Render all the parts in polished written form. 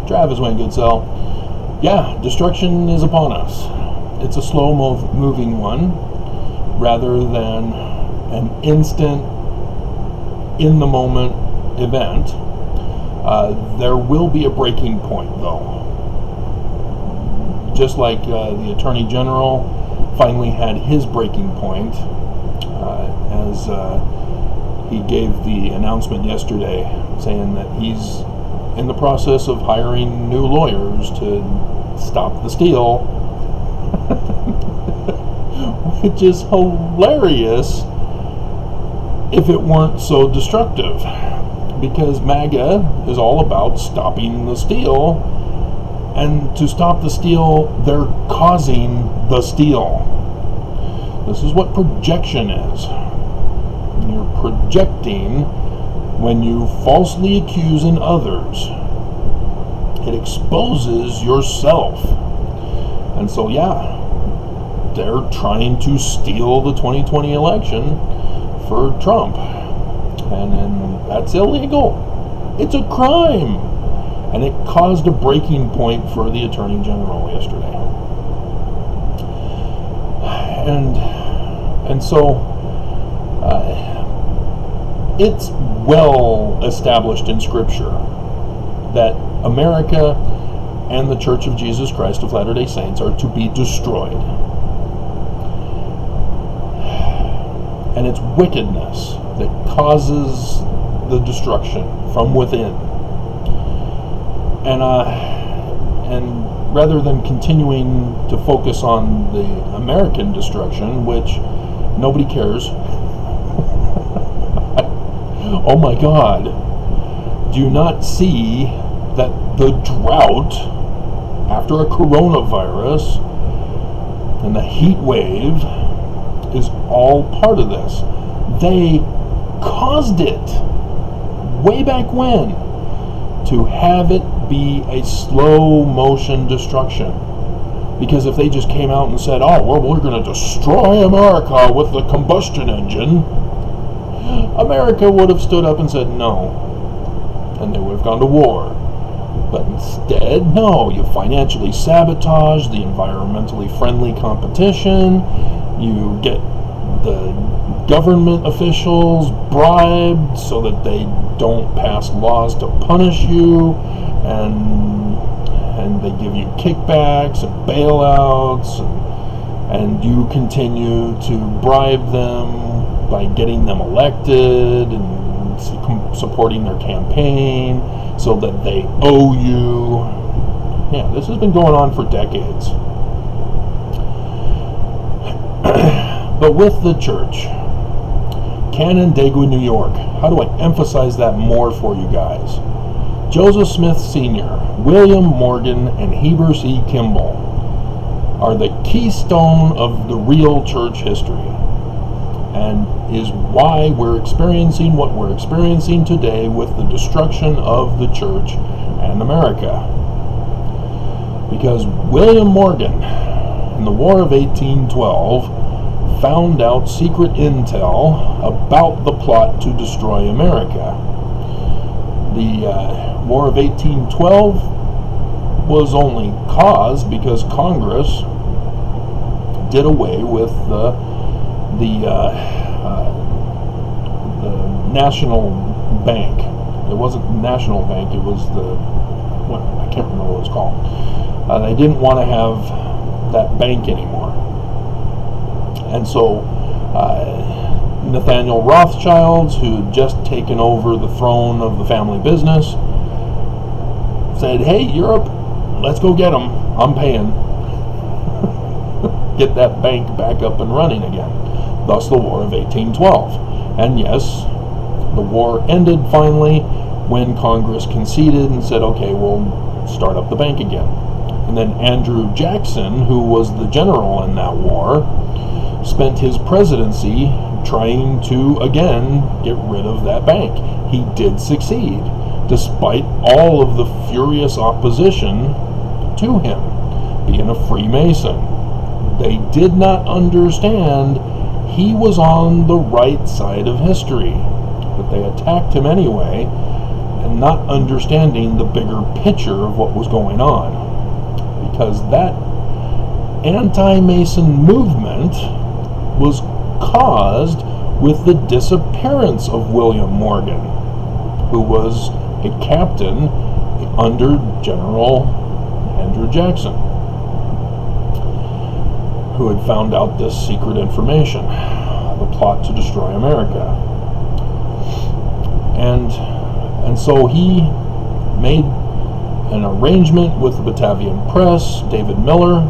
Travis went good sell. Yeah, destruction is upon us. It's a slow moving one rather than an instant, in the moment event. There will be a breaking point, though. Just like the Attorney General finally had his breaking point as he gave the announcement yesterday saying that he's in the process of hiring new lawyers to stop the steal, which is hilarious if it weren't so destructive, because MAGA is all about stopping the steal, and to stop the steal, they're causing the steal. This is what projection is. You're projecting when you falsely accuse others. It exposes yourself. And so, yeah, they're trying to steal the 2020 election for Trump. And that's illegal. It's a crime. And it caused a breaking point for the Attorney General yesterday. And so it's well established in Scripture that America and the Church of Jesus Christ of Latter-day Saints are to be destroyed. And it's wickedness that causes the destruction from within. And rather than continuing to focus on the American destruction, which nobody cares, oh my God, do you not see that the drought after a coronavirus and the heat wave is all part of this? They caused it way back when, to have it be a slow motion destruction. Because if they just came out and said, oh, well, we're going to destroy America with the combustion engine, America would have stood up and said no, and they would have gone to war. But instead, no, you financially sabotage the environmentally friendly competition, you get the government officials bribed so that they don't pass laws to punish you, and they give you kickbacks and bailouts, and you continue to bribe them by getting them elected and supporting their campaign so that they owe you. Yeah, this has been going on for decades. But with the church, Canandaigua, New York, how do I emphasize that more for you guys? Joseph Smith Sr., William Morgan, and Heber C. Kimball are the keystone of the real church history, and is why we're experiencing what we're experiencing today with the destruction of the church and America. Because William Morgan, in the War of 1812, found out secret intel about the plot to destroy America. The War of 1812 was only caused because Congress did away with the National Bank. It wasn't the National Bank, it was I can't remember what it was called. They didn't want to have that bank anymore. And so Nathaniel Rothschild, who had just taken over the throne of the family business, said, hey, Europe, let's go get them. I'm paying. Get that bank back up and running again. Thus the War of 1812. And yes, the war ended finally when Congress conceded and said, okay, we'll start up the bank again. And then Andrew Jackson, who was the general in that war, spent his presidency trying to, again, get rid of that bank. He did succeed, despite all of the furious opposition to him, being a Freemason. They did not understand he was on the right side of history, but they attacked him anyway, and not understanding the bigger picture of what was going on. Because that anti-Mason movement was caused with the disappearance of William Morgan, who was a captain under General Andrew Jackson, who had found out this secret information, the plot to destroy America. And so he made an arrangement with the Batavian Press, David Miller,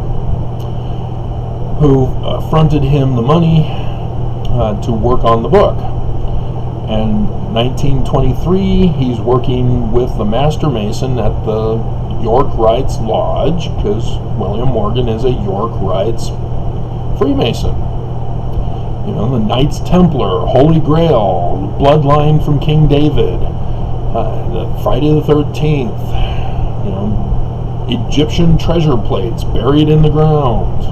who fronted him the money to work on the book. And 1923, he's working with the Master Mason at the York Rites Lodge, because William Morgan is a York Rites Freemason. You know, the Knights Templar, Holy Grail, bloodline from King David, the Friday the 13th, you know, Egyptian treasure plates buried in the ground.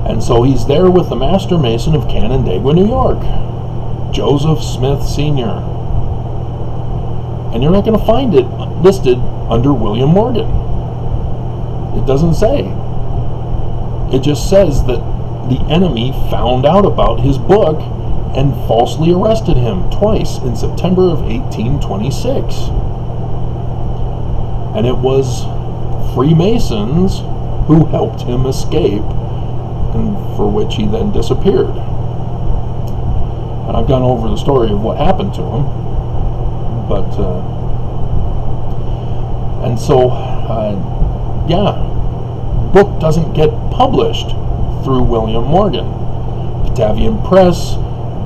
And so he's there with the Master Mason of Canandaigua, New York, Joseph Smith Sr. And you're not going to find it listed under William Morgan. It doesn't say. It just says that the enemy found out about his book and falsely arrested him twice in September of 1826. And it was Freemasons who helped him escape, and for which he then disappeared. And I've gone over the story of what happened to him, but and so book doesn't get published through William Morgan. Batavian Press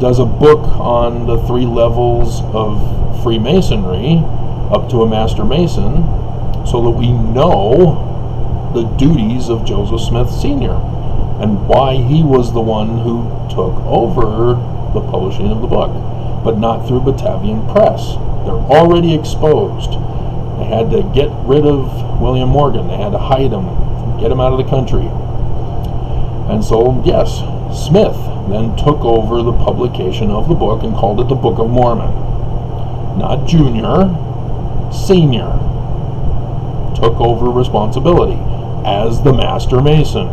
does a book on the 3 levels of Freemasonry up to a Master Mason, so that we know the duties of Joseph Smith Sr. and why he was the one who took over the publishing of the book, but not through Batavian Press. They're already exposed. They had to get rid of William Morgan. They had to hide him, get him out of the country. And so, yes, Smith then took over the publication of the book and called it the Book of Mormon. Not Junior, Senior took over responsibility as the Master Mason.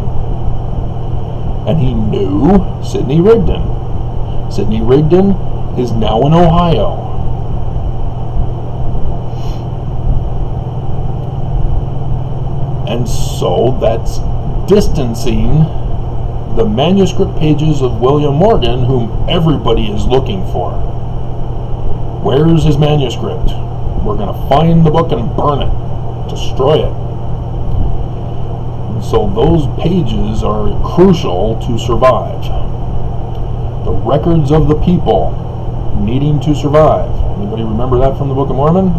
And he knew Sidney Rigdon. Sidney Rigdon is now in Ohio. And so that's distancing the manuscript pages of William Morgan, whom everybody is looking for. Where's his manuscript? We're going to find the book and burn it, destroy it. And so those pages are crucial to survive. The records of the people needing to survive. Anybody remember that from the Book of Mormon?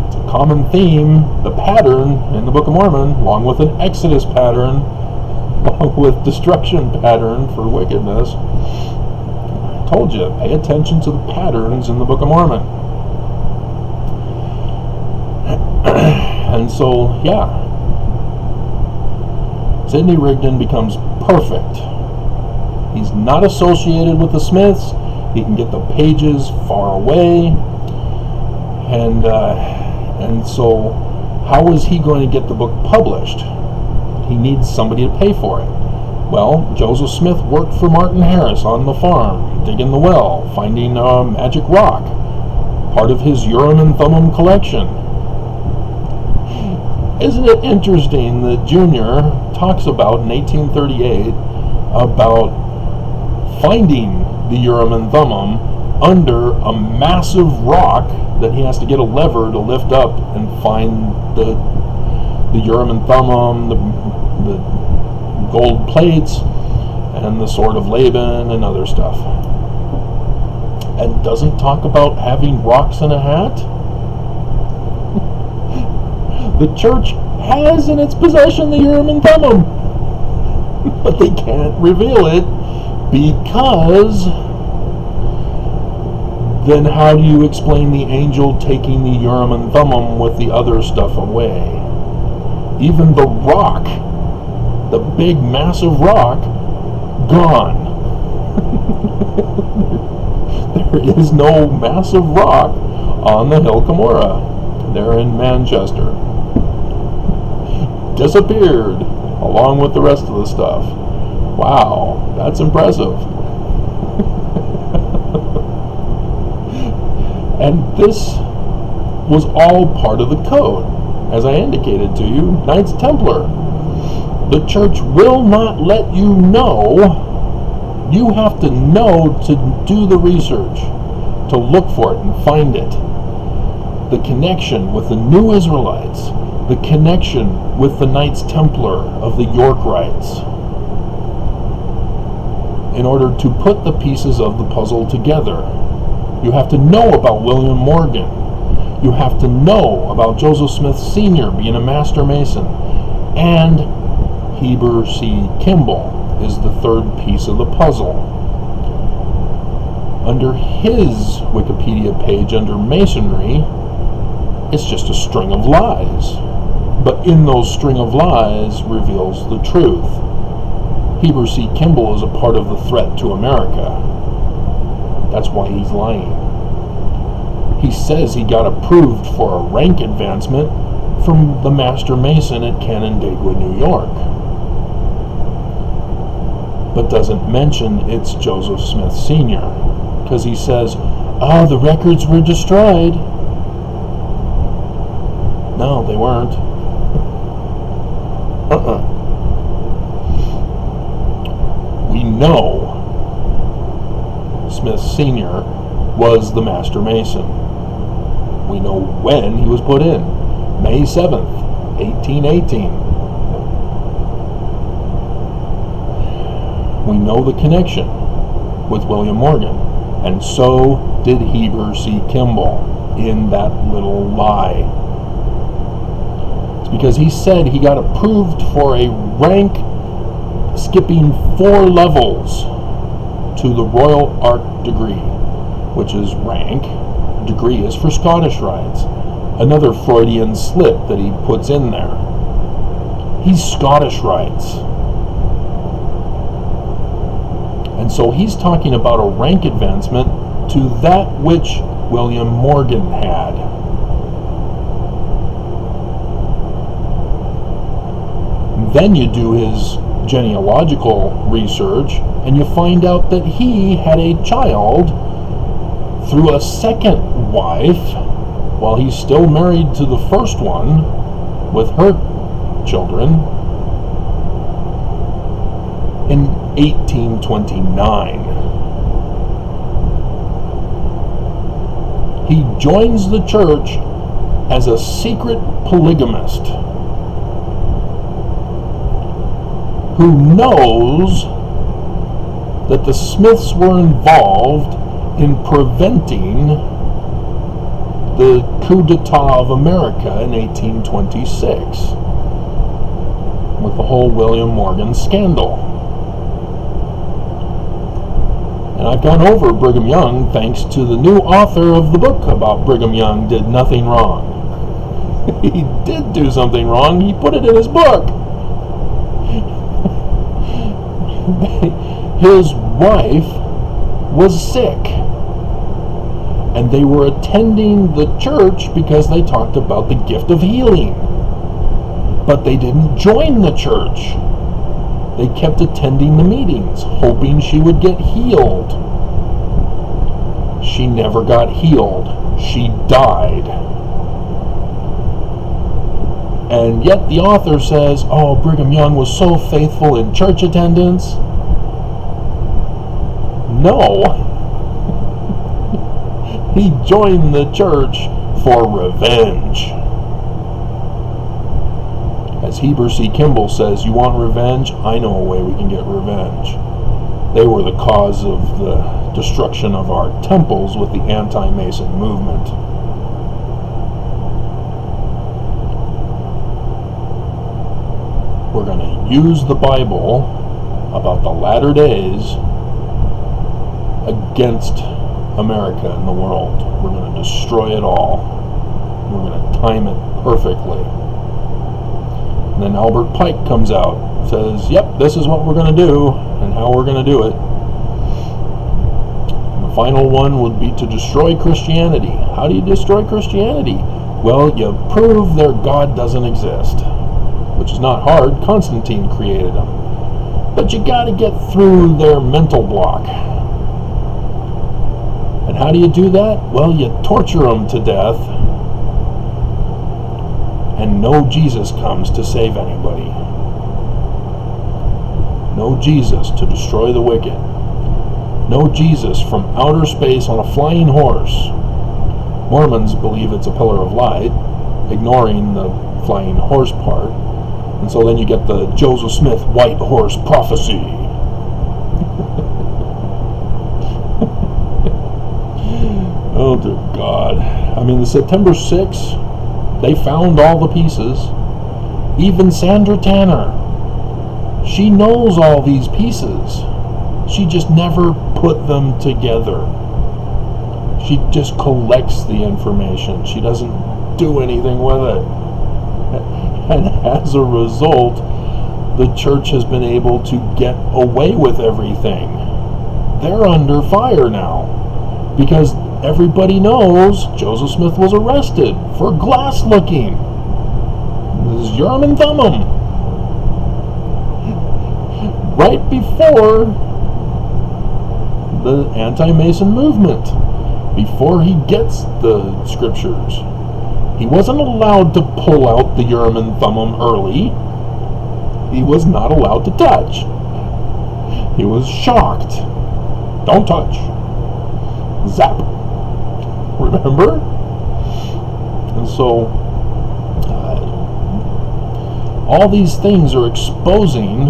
It's a common theme, the pattern in the Book of Mormon, along with an Exodus pattern, along with destruction pattern for wickedness. I told you, pay attention to the patterns in the Book of Mormon. And so, yeah, Sidney Rigdon becomes perfect. He's not associated with the Smiths. He can get the pages far away. And so how is he going to get the book published? He needs somebody to pay for it. Well, Joseph Smith worked for Martin Harris on the farm, digging the well, finding a magic rock, part of his Urim and Thummim collection. Isn't it interesting that Junior talks about in 1838 about finding the Urim and Thummim under a massive rock that he has to get a lever to lift up and find the Urim and Thummim, the gold plates, and the sword of Laban and other stuff. And doesn't talk about having rocks in a hat. The church has in its possession the Urim and Thummim, but they can't reveal it, because then how do you explain the angel taking the Urim and Thummim with the other stuff away? Even the rock, the big massive rock, gone. There is no massive rock on the Hill Cumorah. They're in Manchester. Disappeared along with the rest of the stuff. Wow, that's impressive. And this was all part of the code. As I indicated to you, Knights Templar. The church will not let you know. You have to know to do the research, to look for it and find it. The connection with the New Israelites, the connection with the Knights Templar of the York Rites, in order to put the pieces of the puzzle together. You have to know about William Morgan. You have to know about Joseph Smith Sr. being a Master Mason. And Heber C. Kimball is the third piece of the puzzle. Under his Wikipedia page, under Masonry, it's just a string of lies. But in those string of lies reveals the truth. Heber C. Kimball is a part of the threat to America. That's why he's lying. He says he got approved for a rank advancement from the Master Mason at Canandaigua, New York, but doesn't mention it's Joseph Smith Sr. because he says, oh, the records were destroyed. No, they weren't. We know Smith Sr. was the Master Mason. We know when he was put in. May 7th, 1818. We know the connection with William Morgan. And so did Heber C. Kimball in that little lie. It's because he said he got approved for a rank skipping 4 levels to the Royal Arch degree, which is rank. Degree is for Scottish Rites. Another Freudian slip that he puts in there. He's Scottish Rites. And so he's talking about a rank advancement to that which William Morgan had. Then you do his genealogical research and you find out that he had a child through a second wife while he's still married to the first one with her children in 1829. He joins the church as a secret polygamist who knows that the Smiths were involved in preventing the coup d'etat of America in 1826 with the whole William Morgan scandal. And I've gone over Brigham Young thanks to the new author of the book about Brigham Young did nothing wrong. He did do something wrong. He put it in his book. His wife was sick, and they were attending the church because they talked about the gift of healing, but they didn't join the church. They kept attending the meetings, hoping she would get healed. She never got healed. She died. And yet the author says, oh, Brigham Young was so faithful in church attendance. No. He joined the church for revenge. As Heber C. Kimball says, you want revenge? I know a way we can get revenge. They were the cause of the destruction of our temples with the anti-Mason movement. We're going to use the Bible about the latter days against America and the world. We're going to destroy it all. We're going to time it perfectly. And then Albert Pike comes out, says, yep, this is what we're going to do and how we're going to do it. final one would be to destroy Christianity. How do you destroy Christianity? Well, you prove their God doesn't exist, which is not hard. Constantine created them. But you got to get through their mental block. And how do you do that? Well, you torture them to death, and no Jesus comes to save anybody. No Jesus to destroy the wicked. No Jesus from outer space on a flying horse. Mormons believe it's a pillar of light, ignoring the flying horse part. And so then you get the Joseph Smith white horse prophecy. Oh, dear God. I mean, the September 6th, they found all the pieces. Even Sandra Tanner. She knows all these pieces. She just never put them together. She just collects the information. She doesn't do anything with it. And as a result, the church has been able to get away with everything. They're under fire now because everybody knows Joseph Smith was arrested for glass looking. This is Urim and Thummim. Right before the anti-Mason movement, before he gets the scriptures. He wasn't allowed to pull out the Urim and Thummim early. He was not allowed to touch. He was shocked. Don't touch. Zap. Remember? And so, all these things are exposing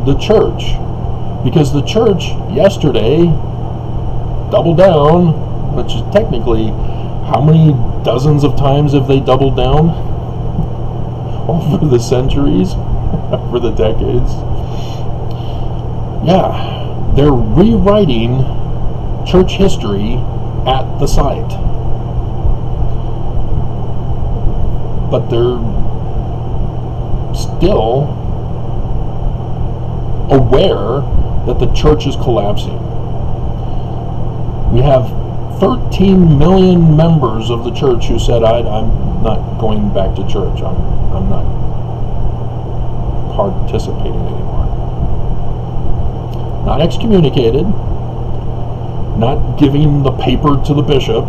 the church. Because the church, yesterday, doubled down, which is technically, how many dozens of times have they doubled down over the centuries, over the decades? Yeah, they're rewriting church history at the site. But they're still aware that the church is collapsing. We have 13 million members of the church who said, I'm not going back to church. I'm not participating anymore. Not excommunicated. Not giving the paper to the bishop.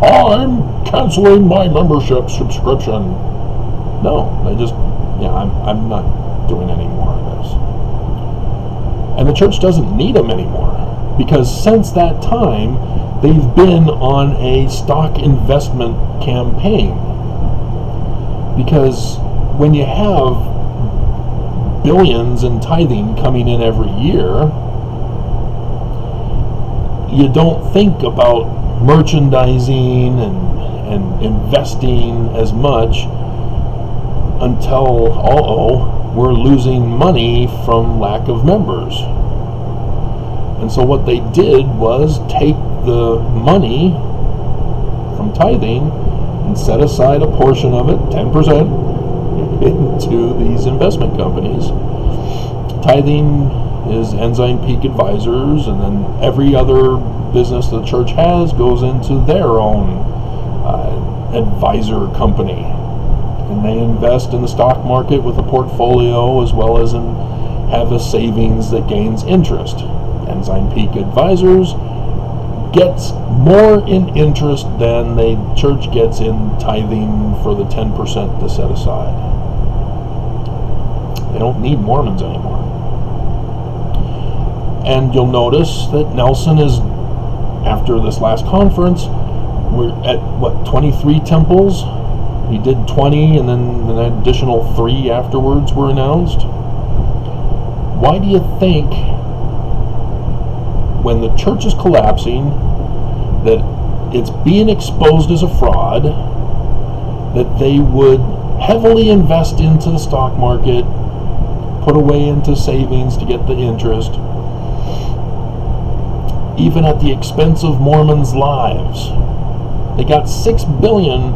I'm canceling my membership subscription. No, I'm not doing any more of this. And the church doesn't need them anymore, because since that time, they've been on a stock investment campaign. Because when you have billions in tithing coming in every year, you don't think about merchandising and investing as much until, we're losing money from lack of members. And so what they did was take the money from tithing and set aside a portion of it, 10%, into these investment companies. Tithing is Ensign Peak Advisors, and then every other business the church has goes into their own advisor company. And they invest in the stock market with a portfolio, as well as have a savings that gains interest. Ensign Peak Advisors gets more in interest than the church gets in tithing for the 10% to set aside. They don't need Mormons anymore. And you'll notice that Nelson is, after this last conference, we're at, 23 temples? He did 20, and then an additional 3 afterwards were announced. Why do you think, when the church is collapsing, that it's being exposed as a fraud, that they would heavily invest into the stock market, put away into savings to get the interest, even at the expense of Mormons' lives? They got $6 billion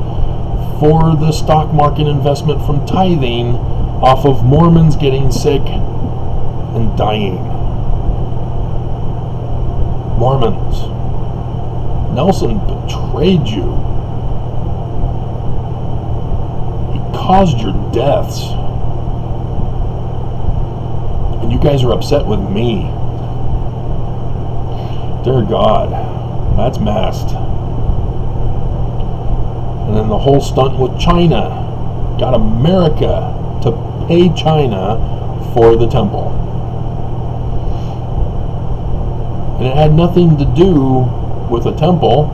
for the stock market investment from tithing off of Mormons getting sick and dying. Mormons. Nelson betrayed you. He caused your deaths. And you guys are upset with me. Dear God, that's messed. And then the whole stunt with China got America to pay China for the temple. And it had nothing to do with the temple.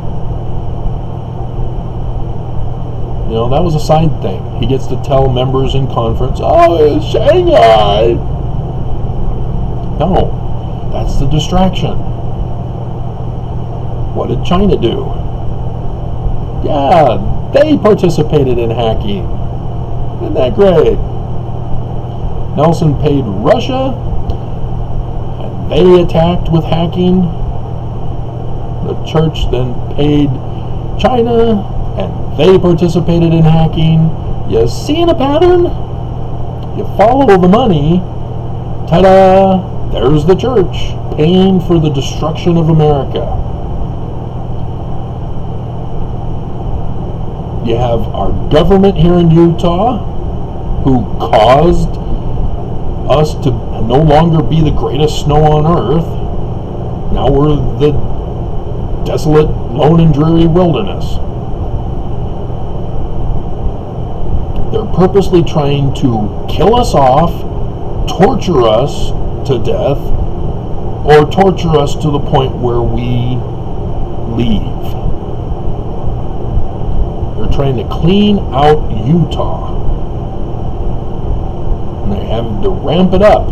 You know, that was a side thing. He gets to tell members in conference, oh, it's Shanghai. No, that's the distraction. What did China do? Yeah, they participated in hacking. Isn't that great? Nelson paid Russia, and they attacked with hacking. The church then paid China, and they participated in hacking. You seeing a pattern? You follow the money. Ta-da! There's the church paying for the destruction of America. You have our government here in Utah who caused us to no longer be the greatest snow on earth. Now we're the desolate, lone and dreary wilderness. They're purposely trying to kill us off, torture us to death, or torture us to the point where we leave. They're trying to clean out Utah. And they have to ramp it up.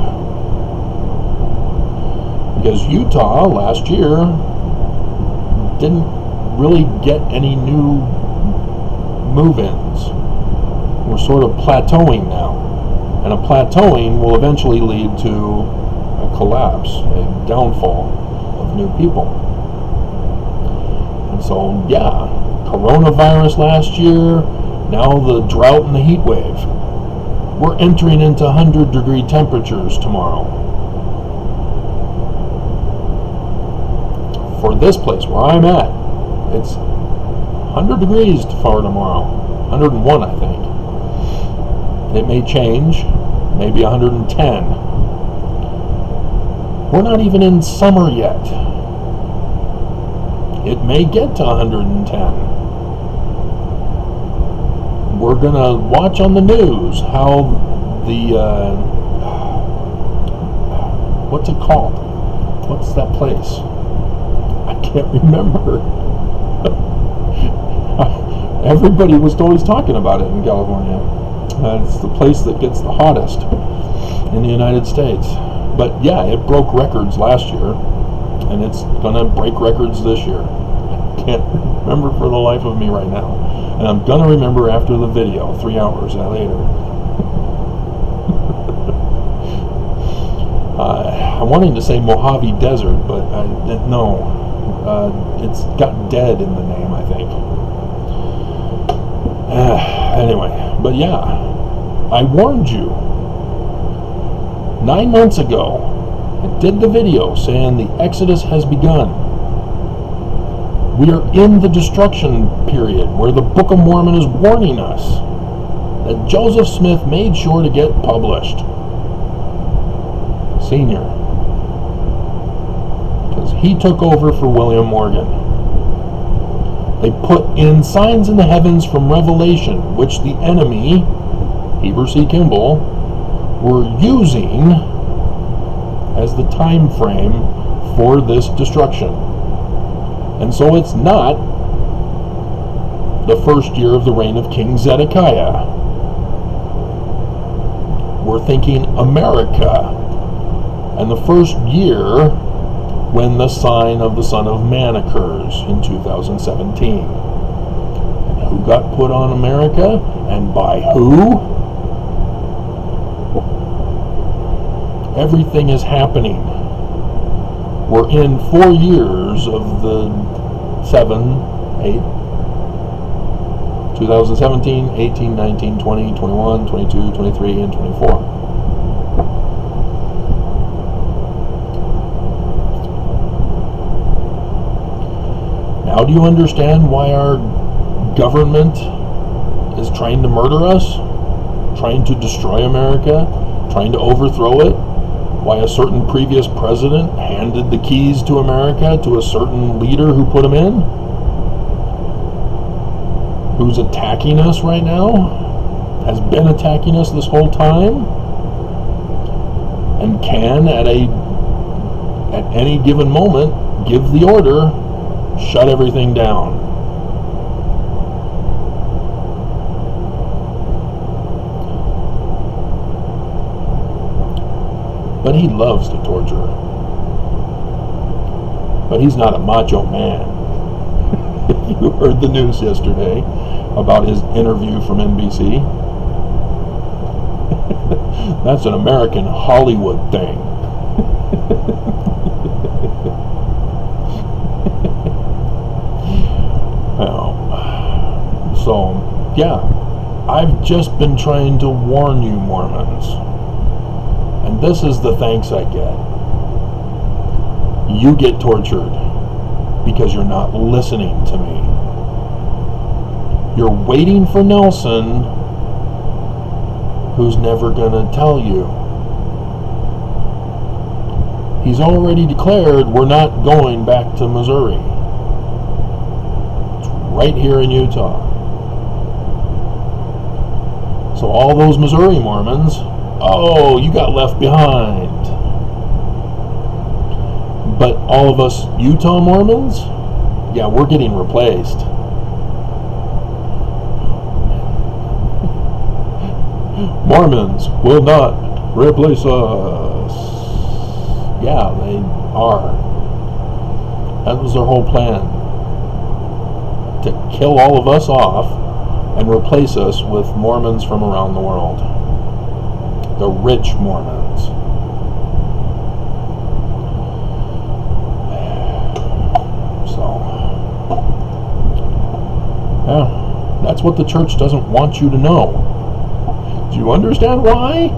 Because Utah last year didn't really get any new move-ins. We're sort of plateauing now. And a plateauing will eventually lead to a collapse, a downfall of new people. And so, yeah, coronavirus last year, now the drought and the heat wave. We're entering into 100-degree temperatures tomorrow. For this place where I'm at, it's 100 degrees for tomorrow. 101, I think. It may change, maybe 110. We're not even in summer yet. It may get to 110. We're going to watch on the news how the, what's it called? What's that place? I can't remember. Everybody was always talking about it in California. It's the place that gets the hottest in the United States. But yeah, it broke records last year, and it's going to break records this year. I can't remember for the life of me right now. And I'm going to remember after the video, 3 hours later. I'm wanting to say Mojave Desert, but I didn't know. It's got dead in the name, I think. Anyway, but yeah, I warned you 9 months ago. I did the video saying the Exodus has begun. We are in the destruction period where the Book of Mormon is warning us that Joseph Smith made sure to get published. Senior. Because he took over for William Morgan. They put in signs in the heavens from Revelation, which the enemy, Heber C. Kimball, were using as the time frame for this destruction. And so it's not the first year of the reign of King Zedekiah. We're thinking America, and the first year when the sign of the Son of Man occurs in 2017. And who got put on America, and by who? Everything is happening. We're in 4 years of the 2017, 18, 19, 20, 21, 22, 23, and 24. Now do you understand why our government is trying to murder us? Trying to destroy America? Trying to overthrow it? Why a certain previous president handed the keys to America to a certain leader who put them in? Who's attacking us right now? Has been attacking us this whole time? And can, at any given moment, give the order, shut everything down. But he loves to torture. But he's not a macho man. You heard the news yesterday about his interview from NBC. That's an American Hollywood thing. So, yeah, I've just been trying to warn you, Mormons. And this is the thanks I get. You get tortured because you're not listening to me. You're waiting for Nelson, who's never going to tell you. He's already declared we're not going back to Missouri. It's right here in Utah. So all those Missouri Mormons, oh, you got left behind. But all of us Utah Mormons, yeah, we're getting replaced. Mormons will not replace us. Yeah, they are. That was their whole plan. To kill all of us off and replace us with Mormons from around the world. The rich Mormons. So, yeah, that's what the church doesn't want you to know. Do you understand why?